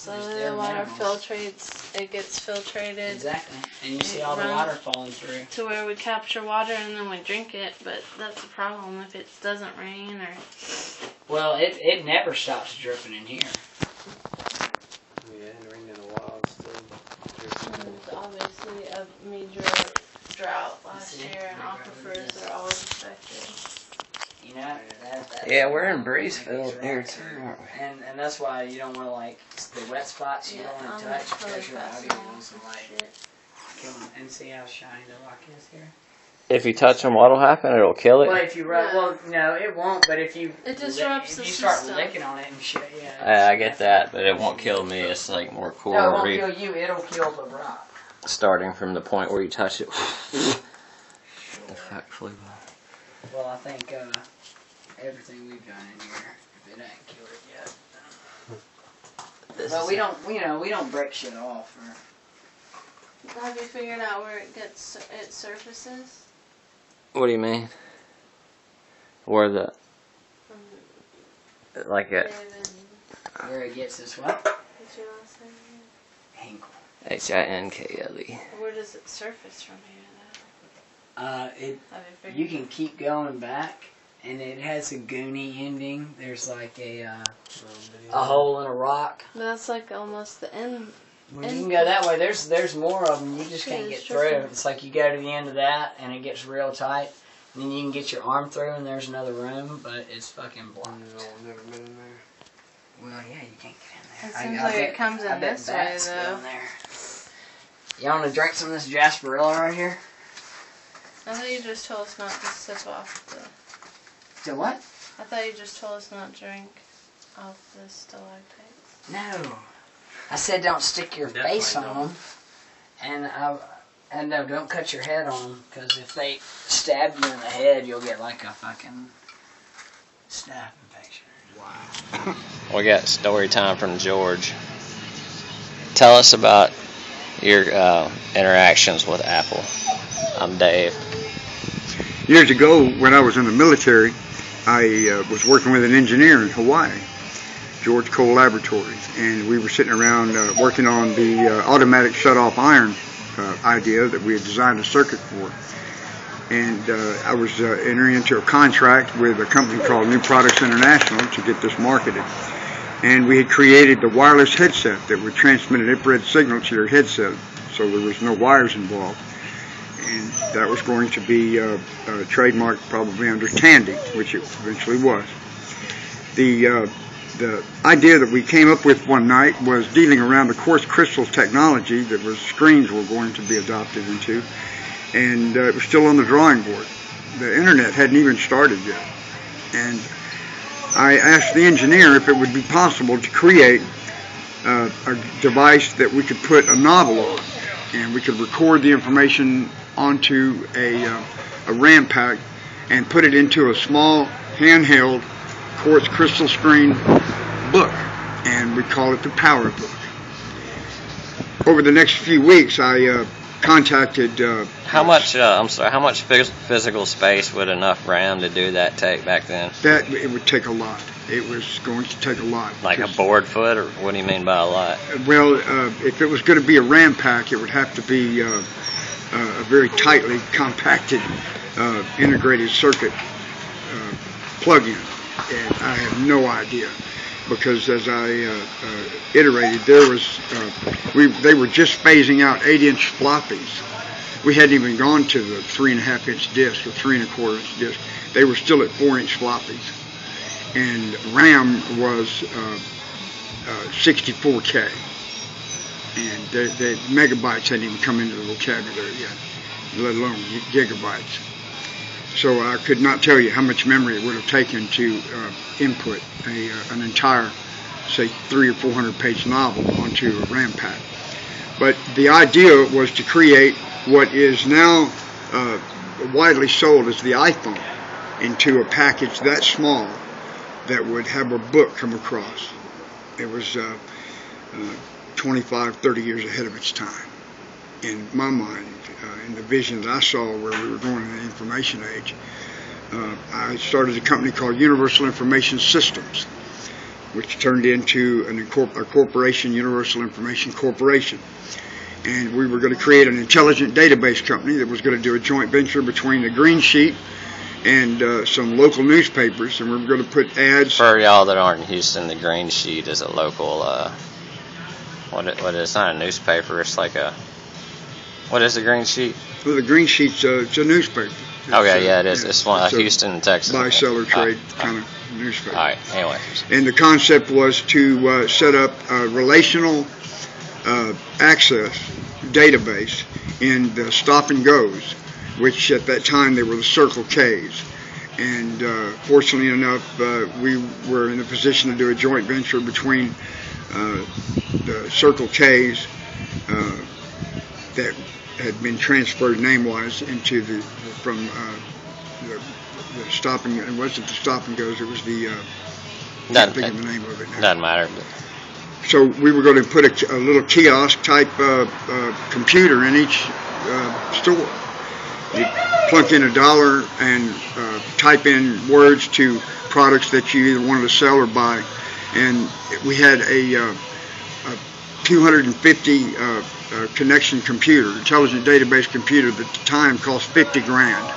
So the water filtrates, it gets filtrated. Exactly. And you see all the water falling through. To where we capture water and then we drink it, but that's a problem if it doesn't rain or... Well, it never stops dripping in here. Yeah, it rained in a while still. And obviously a major drought last year and aquifers are always affected. You know, Yeah, we're in Breezeville here too, aren't we? And that's why you don't want to, like, the wet spots you don't want to touch because your body will, like, kill them. And see how shiny the rock is here? If you touch them, what'll happen? It'll kill it? Well, if you rub, well, no, it won't, but if you... It disrupts the start system. licking on it and shit, yeah. I get that, but it won't kill me. It's like more cool. No, it won't kill you, it'll kill the rock. Starting from the point where you touch it. The fuck flew by. Well, I think everything we've done in here, if it ain't killed it yet. But we don't, we don't break shit off. Or... Have you figured out where it surfaces? What do you mean? Where the... Like it... Where it gets this what? What's your last name? Hinkle. Hinkle. Where does it surface from here, though? You can keep going back, and it has a goony ending. There's like a hole in a rock. That's like almost the end. When you can go that way, there's more of them. You just can't get through. It's like you go to the end of that, and it gets real tight. And then you can get your arm through, and there's another room, but it's fucking blocked. I've never been in there. Well, yeah, you can't get in there. It seems like it comes in this way, though. You want to drink some of this Jasperilla right here? I thought you just told us not to sip off the... The what? I thought you just told us not to drink off the stalactites. No. I said don't stick your face on them. And no, don't cut your head on them, because if they stab you in the head, you'll get like a fucking staph infection. Wow. We got story time from George. Tell us about your interactions with Apple. I'm Dave. Years ago, when I was in the military, I was working with an engineer in Hawaii, George Cole Laboratories, and we were sitting around working on the automatic shut-off iron idea that we had designed a circuit for. And I was entering into a contract with a company called New Products International to get this marketed. And we had created the wireless headset that would transmit an infrared signal to your headset, so there was no wires involved. And that was going to be trademarked probably under Tandy, which it eventually was. The idea that we came up with one night was dealing around the quartz crystal technology that screens were going to be adopted into, and it was still on the drawing board. The internet hadn't even started yet. And I asked the engineer if it would be possible to create a device that we could put a novel on, and we could record the information onto a RAM pack and put it into a small handheld quartz crystal screen book, and we call it the Power Book. Over the next few weeks, I contacted. How much physical space would enough RAM to do that take back then? That it would take a lot. It was going to take a lot. Like a board foot, or what do you mean by a lot? Well, if it was going to be a RAM pack, it would have to be a very tightly compacted integrated circuit plug-in, and I have no idea, because as I iterated, there was they were just phasing out 8-inch floppies. We hadn't even gone to the 3.5-inch disc or 3.25-inch disc. They were still at 4-inch floppies, and RAM was 64K. And the megabytes hadn't even come into the vocabulary yet, let alone gigabytes. So I could not tell you how much memory it would have taken to input an entire, say, 300 or 400 page novel onto a RAM pack. But the idea was to create what is now widely sold as the iPhone into a package that small that would have a book come across. It was 25, 30 years ahead of its time, in my mind, in the vision that I saw where we were going in the information age. I started a company called Universal Information Systems, which turned into a corporation, Universal Information Corporation. And we were going to create an intelligent database company that was going to do a joint venture between the Green Sheet and some local newspapers, and we were going to put ads. For y'all that aren't in Houston, the Green Sheet is a local, it's not a newspaper, it's like a, what is the Green Sheet? Well, the Green Sheet's it's a newspaper. Okay, yeah, it is. Yeah, it's one it's a Houston, Texas. Buy-seller trade kind of newspaper. All right, anyway. And the concept was to set up a relational access database in the stop and goes, which at that time they were the Circle K's. And fortunately enough, we were in a position to do a joint venture between the Circle K's that had been transferred name-wise into the stop and, it wasn't the stop and goes, it was the I can't think of the name of it now. Doesn't matter. So we were going to put a little kiosk type computer in each store. You plunk in $1 and type in words to products that you either wanted to sell or buy. And we had a 250 connection computer, intelligent database computer that at the time cost 50 grand.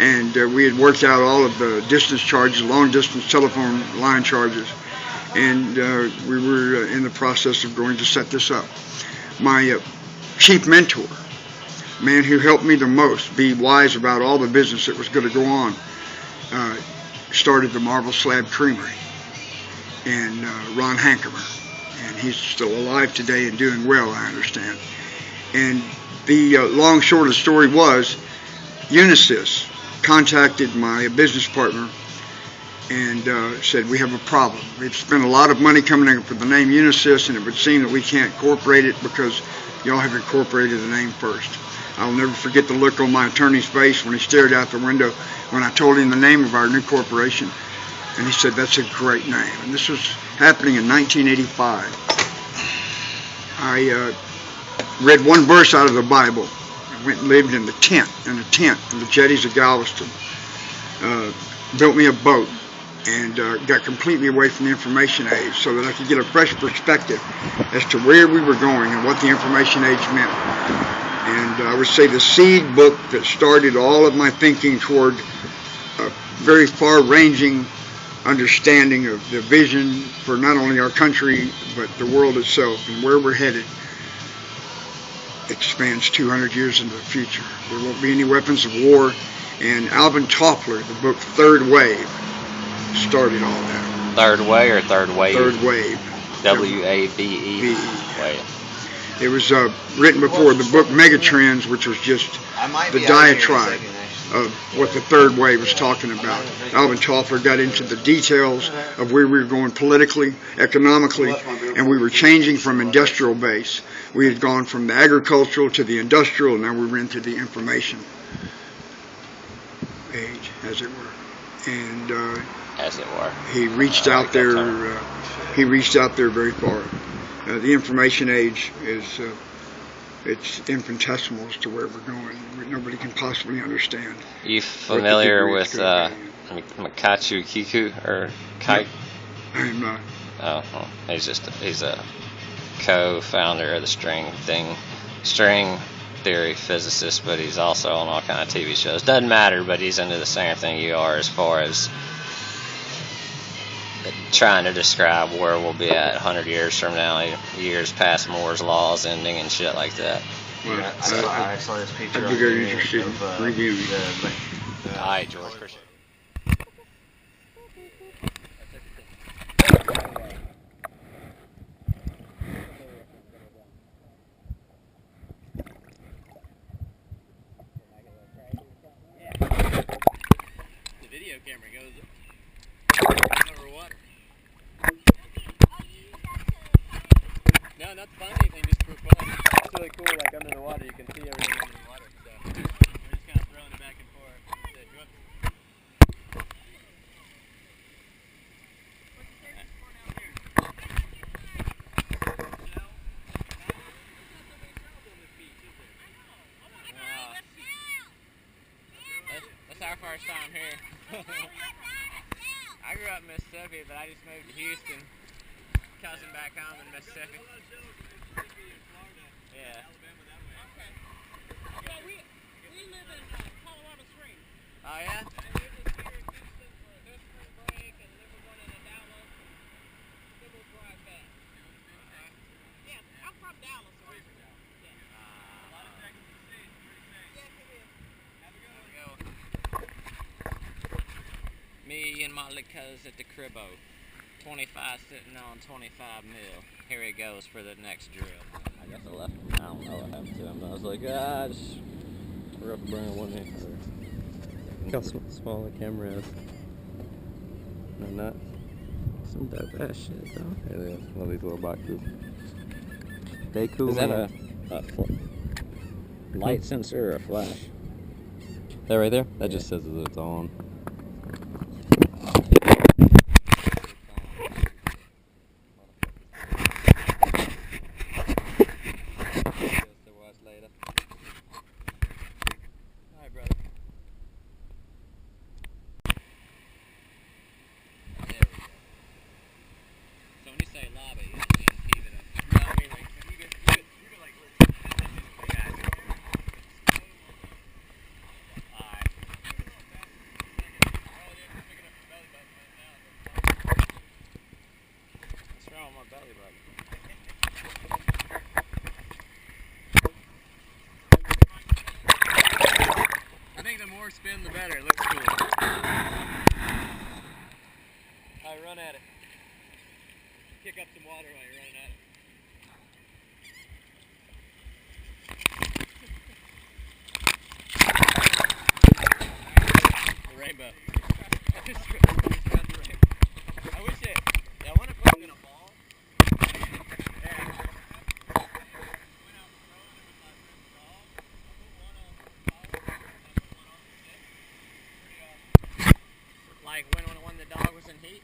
And we had worked out all of the distance charges, long distance telephone line charges. And we were in the process of going to set this up. My chief mentor, man who helped me the most be wise about all the business that was going to go on, started the Marble Slab Creamery, and Ron Hankemer. And he's still alive today and doing well, I understand. And the long short of the story was, Unisys contacted my business partner and said, we have a problem. We've spent a lot of money coming up with the name Unisys, and it would seem that we can't incorporate it because y'all have incorporated the name first. I'll never forget the look on my attorney's face when he stared out the window when I told him the name of our new corporation. And he said, that's a great name. And this was happening in 1985. I read one verse out of the Bible. I went and lived in a tent in the jetties of Galveston. Built me a boat and got completely away from the information age so that I could get a fresh perspective as to where we were going and what the information age meant. And I would say the seed book that started all of my thinking toward a very far-ranging understanding of the vision for not only our country but the world itself and where we're headed expands 200 years into the future. There won't be any weapons of war, and Alvin Toffler, the book Third Wave, started all that. Third Way or Third Wave? Third Wave. W-A-V-E. Wave. It was written before the book Megatrends, which was just the diatribe of what the third wave was talking about. Alvin Toffler got into the details of where we were going politically, economically, and we were changing from industrial base. We had gone from the agricultural to the industrial, and now we were into the information age, as it were. And as it were. He reached out there. He reached out there very far. The information age is it's infinitesimal as to where we're going. Nobody can possibly understand. Are you familiar with Makachu Kiku or Kai? I'm not. Oh, well, he's a co-founder of the string theory physicist, but he's also on all kind of TV shows. Doesn't matter, but he's into the same thing you are as far as trying to describe where we'll be at 100 years from now, years past Moore's laws ending and shit like that. Well, I saw this picture. I'd be very interested in reviewing. All right, George. Appreciate it. The video camera goes over water. No, not to find anything, just for fun. It's really cool, like under the water, you can see everything under the water. So we're just kind of throwing it back and forth. So, you want... That's our first time here. I grew up in Mississippi, but I just moved to Houston. Cousin back home in Mississippi. Yeah. Well, we live in Colorado Springs. Oh yeah? And we lived here in Houston for this spring break, and then we're going into Dallas, and then we'll drive back. Yeah, I'm from Dallas originally. Yeah. A lot of Texas to see. Yes, it is. Have a good one. Me and my cuz at the cribbo. 25 sitting on 25 mil. Here he goes for the next drill. I guess I left. I don't know what happened to him. I was like, just rough burn one in. Look how small the camera is. No, not some dope ass shit though. It is. All these little boxes. They cool. Is that a light sensor or a flash? That right there? That just says that it's on. I think the more spin, the better. It looks cool. Alright, run at it. Kick up some water while you're running at it. The rainbow. I wish it. Yeah, I want to put it in a ball. Like when the dog was in heat.